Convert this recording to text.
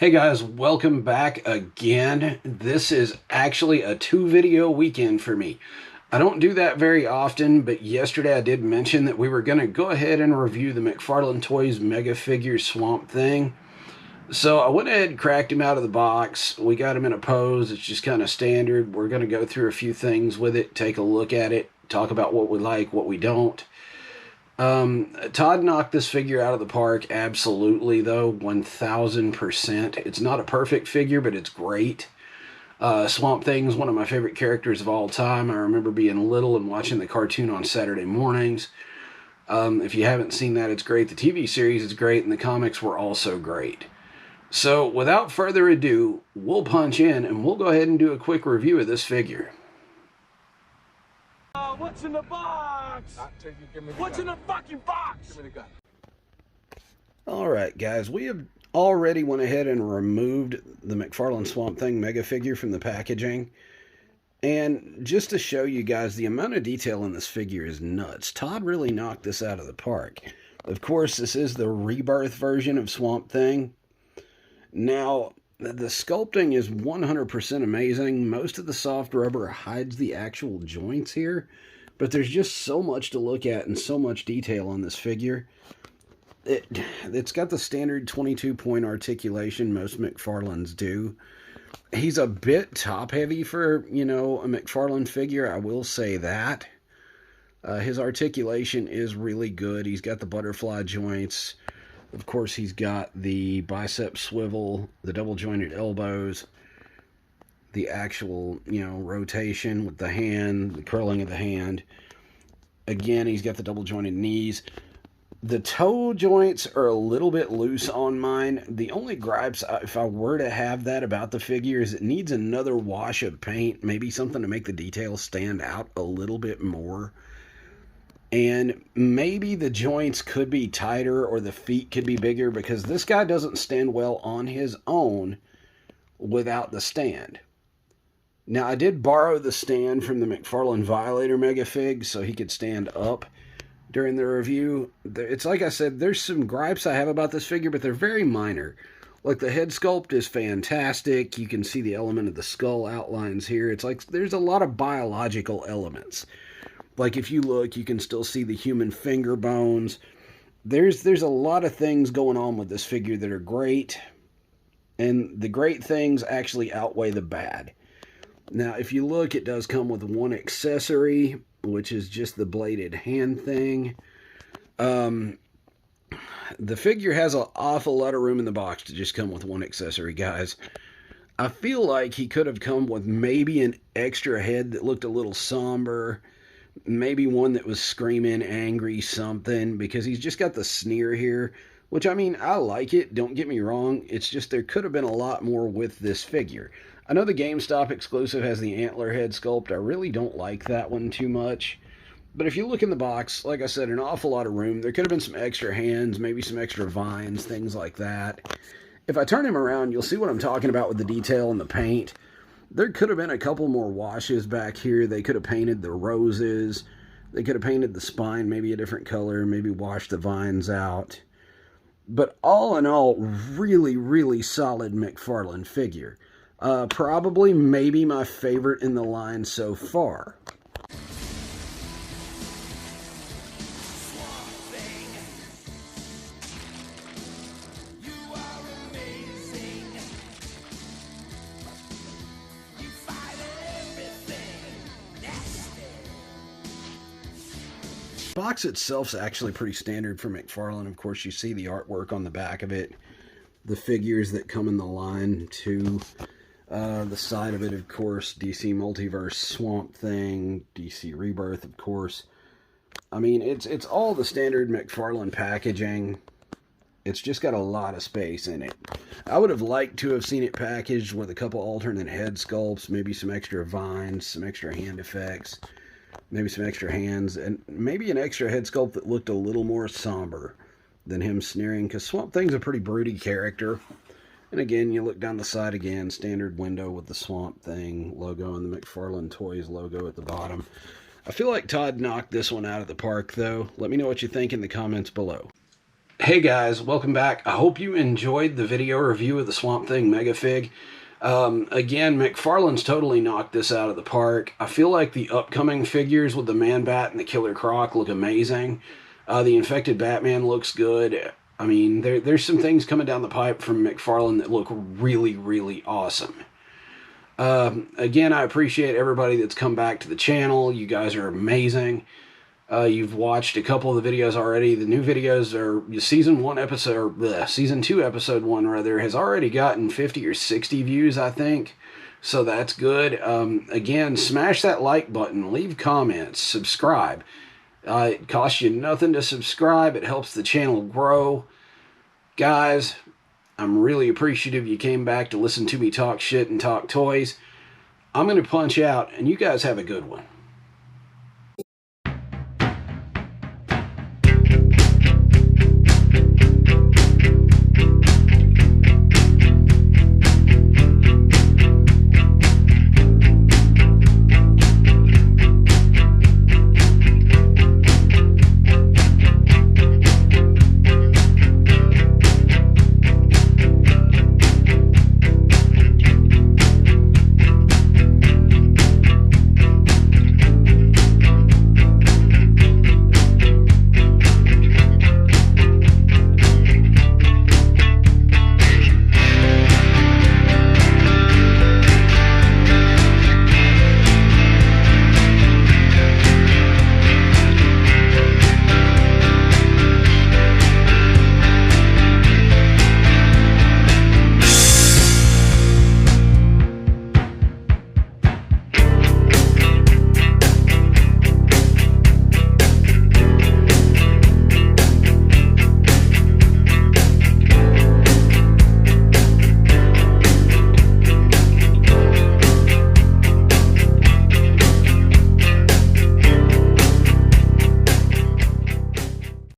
Hey guys, welcome back again. This is actually a 2-video weekend for me. I don't do that very often, but yesterday I did mention that we were going to go ahead and review the Mcfarlane Toys Megafigure Swampthing. So I went ahead and cracked him out of the box. We got him in a pose. It's just kind of standard. We're going to go through a few things with it, take a look at it, talk about what we like, what we don't. Todd knocked this figure out of the park, absolutely, though, 1000%. It's not a perfect figure, but it's great. Swamp Thing is one of my favorite characters of all time. I remember being little and watching the cartoon on Saturday mornings. If you haven't seen that, it's great. The TV series is great, and the comics were also great. So, without further ado, we'll punch in, and we'll go ahead and do a quick review of this figure. What's in the box? What's in the fucking box? Give me the gun. Alright guys, we have already went ahead and removed the Mcfarlane Swampthing Mega figure from the packaging. And just to show you guys, the amount of detail in this figure is nuts. Todd really knocked this out of the park. Of course, this is the rebirth version of Swampthing. Now, the sculpting is 100% amazing. Most of the soft rubber hides the actual joints here, but there's just so much to look at and so much detail on this figure. It's got the standard 22-point articulation most Mcfarlanes do. He's a bit top-heavy for, a Mcfarlane figure, I will say that. His articulation is really good. He's got the butterfly joints. Of course, he's got the bicep swivel, the double-jointed elbows, the actual, rotation with the hand, the curling of the hand. Again, he's got the double-jointed knees. The toe joints are a little bit loose on mine. The only gripes, if I were to have that about the figure, is it needs another wash of paint, maybe something to make the details stand out a little bit more. And maybe the joints could be tighter or the feet could be bigger, because this guy doesn't stand well on his own without the stand. Now, I did borrow the stand from the Mcfarlane Violator Megafig so he could stand up during the review. It's like I said, there's some gripes I have about this figure, but they're very minor. Like, the head sculpt is fantastic. You can see the element of the skull outlines here. It's like there's a lot of biological elements. Like, if you look, you can still see the human finger bones. There's a lot of things going on with this figure that are great, and the great things actually outweigh the bad. Now, if you look, it does come with one accessory, which is just the bladed hand thing. The figure has an awful lot of room in the box to just come with one accessory, guys. I feel like he could have come with maybe an extra head that looked a little somber. Maybe one that was screaming, angry, something, because he's just got the sneer here, which, I mean, I like it, don't get me wrong. It's just there could have been a lot more with this figure. I know the GameStop exclusive has the antler head sculpt. I really don't like that one too much. But if you look in the box, like I said, an awful lot of room. There could have been some extra hands, maybe some extra vines, things like that. If I turn him around, you'll see what I'm talking about with the detail and the paint. There could have been a couple more washes back here. They could have painted the roses. They could have painted the spine maybe a different color, maybe washed the vines out. But all in all, really, really solid Mcfarlane figure. Probably maybe my favorite in the line so far. The box itself is actually pretty standard for Mcfarlane. Of course, you see the artwork on the back of it. The figures that come in the line to the side of it, of course, DC Multiverse, Swampthing, DC Rebirth, of course. I mean, it's all the standard Mcfarlane packaging. It's just got a lot of space in it. I would have liked to have seen it packaged with a couple alternate head sculpts, maybe some extra vines, some extra hand effects, maybe some extra hands, and maybe an extra head sculpt that looked a little more somber than him sneering, because Swamp Thing's a pretty broody character. And again, you look down the side again, standard window with the Swamp Thing logo and the Mcfarlane Toys logo at the bottom. I feel like Todd knocked this one out of the park, though. Let me know what you think in the comments below. Hey guys, welcome back. I hope you enjoyed the video review of the Swampthing Megafig. Again, Mcfarlane's totally knocked this out of the park. I feel like the upcoming figures with the Man-Bat and the Killer Croc look amazing. The Infected Batman looks good. I mean, there's some things coming down the pipe from Mcfarlane that look really, really awesome. Again, I appreciate everybody that's come back to the channel. You guys are amazing. You've watched a couple of the videos already. The new videos are season 1 episode, or season 2 episode 1 rather, has already gotten 50 or 60 views, I think. So that's good. Again, smash that like button, leave comments, subscribe. It costs you nothing to subscribe. It helps the channel grow. Guys, I'm really appreciative you came back to listen to me talk shit and talk toys. I'm going to punch out, and you guys have a good one.